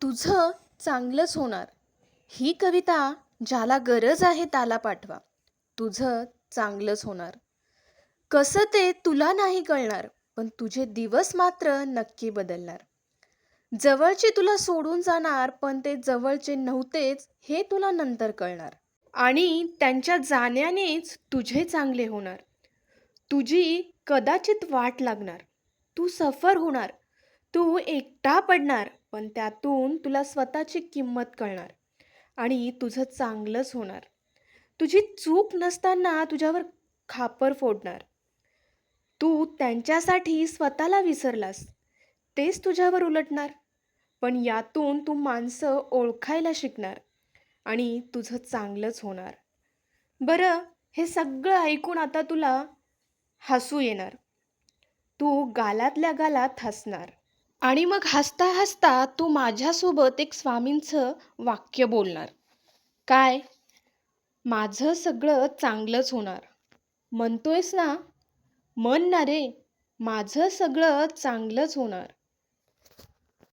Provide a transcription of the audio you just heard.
तुझं चांगलंच होणार. ही कविता ज्याला गरज आहे त्याला पाठवा. तुझं चांगलंच होणार. कसं ते तुला नाही कळणार, पण तुझे दिवस मात्र नक्की बदलणार. जवळचे तुला सोडून जाणार, पण ते जवळचे नव्हतेच हे तुला नंतर कळणार. आणि त्यांच्या जाण्यानेच तुझे चांगले होणार. तुझी कदाचित वाट लागणार. तू सफर होणार. तू एकटा पडणार, पण त्यातून तुला स्वतःची किंमत कळणार आणि तुझं चांगलंच होणार. तुझी चूक नसताना तुझ्यावर खापर फोडणार. तू त्यांच्यासाठी स्वतःला विसरलास, तेच तुझ्यावर उलटणार. पण यातून तू माणसं ओळखायला शिकणार आणि तुझं चांगलंच होणार. बरं, हे सगळं ऐकून आता तुला हसू येणार. तू गालातल्या गालात हसणार. आणि मग हसता हसता तू माझ्यासोबत एक स्वामींचं वाक्य बोलणार. काय? माझं सगळं चांगलंच होणार. म्हणतोयस ना? म्हण ना रे, माझं सगळं चांगलंच होणार.